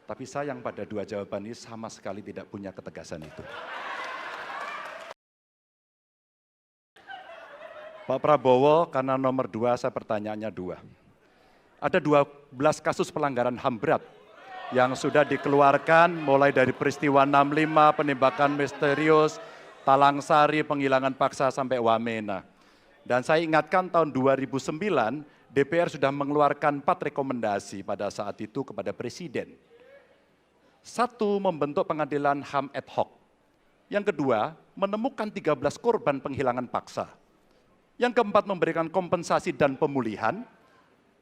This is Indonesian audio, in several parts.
Tapi sayang pada dua jawaban ini sama sekali tidak punya ketegasan itu. Pak Prabowo, karena nomor 2 saya pertanyaannya 2. Ada 12 kasus pelanggaran HAM berat yang sudah dikeluarkan mulai dari peristiwa 65, penembakan misterius, Talang Sari, penghilangan paksa sampai Wamena. Dan saya ingatkan tahun 2009 DPR sudah mengeluarkan 4 rekomendasi pada saat itu kepada Presiden. 1, membentuk pengadilan HAM ad hoc. Yang kedua, menemukan 13 korban penghilangan paksa. Yang keempat, memberikan kompensasi dan pemulihan.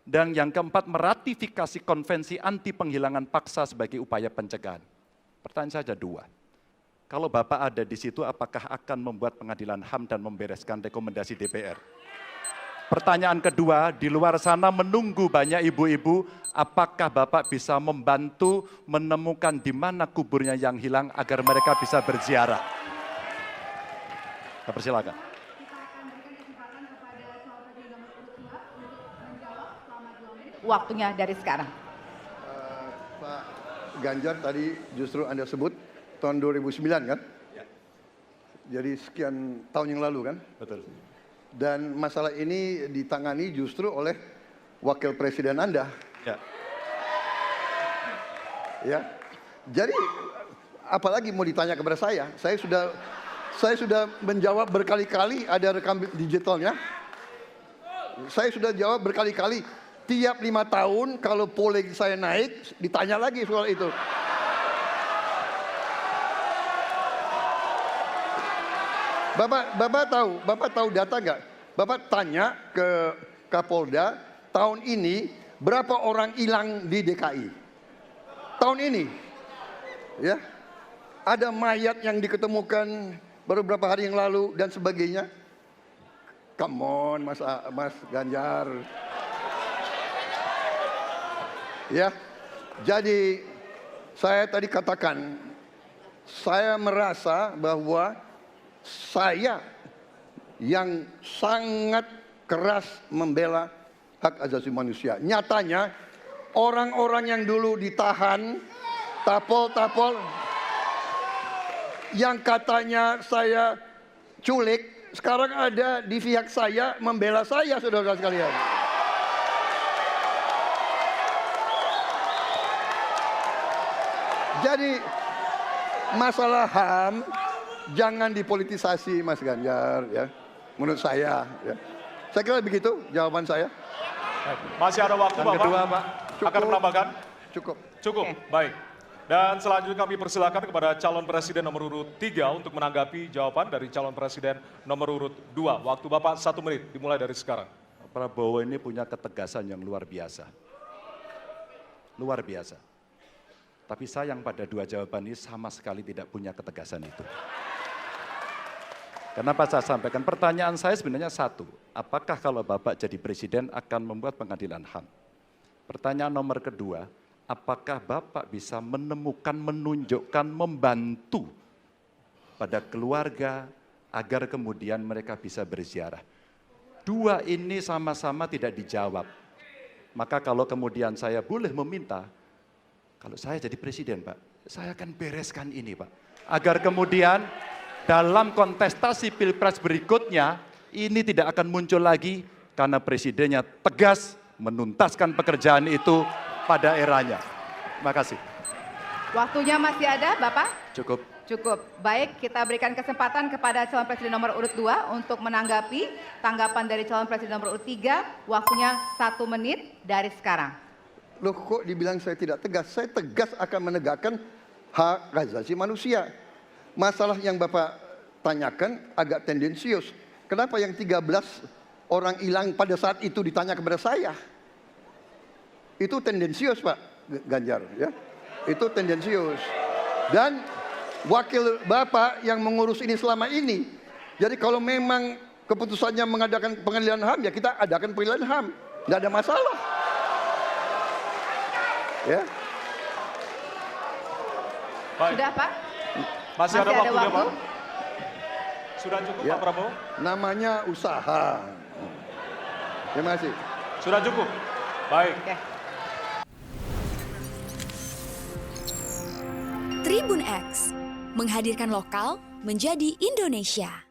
Dan yang keempat, meratifikasi konvensi anti penghilangan paksa sebagai upaya pencegahan. Pertanyaan saja 2. Kalau Bapak ada di situ, apakah akan membuat pengadilan HAM dan membereskan rekomendasi DPR? Pertanyaan kedua, di luar sana menunggu banyak ibu-ibu, apakah Bapak bisa membantu menemukan di mana kuburnya yang hilang agar mereka bisa berziarah? Saya persilakan. Waktunya dari sekarang. Pak Ganjar tadi justru Anda sebut tahun 2009 kan? Ya. Jadi sekian tahun yang lalu kan? Betul. Dan masalah ini ditangani justru oleh Wakil Presiden Anda. Ya. Ya. Jadi apalagi mau ditanya kepada saya? Saya sudah menjawab berkali-kali, ada rekam digitalnya. Saya sudah jawab berkali-kali. Tiap 5 tahun kalau polling saya naik, ditanya lagi soal itu. Bapak tahu data nggak? Bapak tanya ke Kapolda, tahun ini berapa orang hilang di DKI? Tahun ini, ya, ada mayat yang diketemukan baru beberapa hari yang lalu dan sebagainya. Come on, Mas Ganjar. Ya, jadi saya tadi katakan, saya merasa bahwa saya yang sangat keras membela hak asasi manusia. Nyatanya orang-orang yang dulu ditahan, tapol-tapol, yang katanya saya culik, sekarang ada di pihak saya membela saya, saudara-saudara sekalian. Jadi masalah HAM jangan dipolitisasi, Mas Ganjar, ya. Menurut saya, ya. Saya kira begitu jawaban saya. Masih ada waktu, Bapak? Kedua, Pak. Akan menambahkan? Cukup. Cukup, baik. Dan selanjutnya kami persilakan kepada calon presiden nomor urut 3 untuk menanggapi jawaban dari calon presiden nomor urut 2. Waktu Bapak 1 menit, dimulai dari sekarang. Prabowo ini punya ketegasan yang luar biasa. Luar biasa. Tapi sayang pada dua jawaban ini sama sekali tidak punya ketegasan itu. Kenapa saya sampaikan? Pertanyaan saya sebenarnya 1. Apakah kalau Bapak jadi presiden akan membuat pengadilan HAM? Pertanyaan nomor kedua, apakah Bapak bisa menemukan, menunjukkan, membantu pada keluarga agar kemudian mereka bisa berziarah? 2 ini sama-sama tidak dijawab. Maka kalau kemudian saya boleh meminta, kalau saya jadi presiden, Pak, saya akan bereskan ini, Pak. Agar kemudian dalam kontestasi pilpres berikutnya, ini tidak akan muncul lagi karena presidennya tegas menuntaskan pekerjaan itu pada eranya. Terima kasih. Waktunya masih ada, Bapak? Cukup. Cukup. Baik, kita berikan kesempatan kepada calon presiden nomor urut 2 untuk menanggapi tanggapan dari calon presiden nomor urut 3. Waktunya 1 menit dari sekarang. Loh, kok dibilang saya tidak tegas? Saya tegas akan menegakkan hak asasi manusia. Masalah yang Bapak tanyakan agak tendensius. Kenapa yang 13 orang hilang pada saat itu ditanya kepada saya? Itu tendensius, Pak Ganjar, ya. Itu tendensius. Dan wakil Bapak yang mengurus ini selama ini. Jadi kalau memang keputusannya mengadakan pengadilan HAM, ya kita adakan pengadilan HAM. Nggak ada masalah. Ya. Baik. Sudah, Pak? Masih ada waktunya, waktu? Pak? Sudah cukup, Ya. Pak Prabowo? Namanya usaha. Terima kasih. Sudah cukup? Baik. Oke. Tribun X, menghadirkan lokal menjadi Indonesia.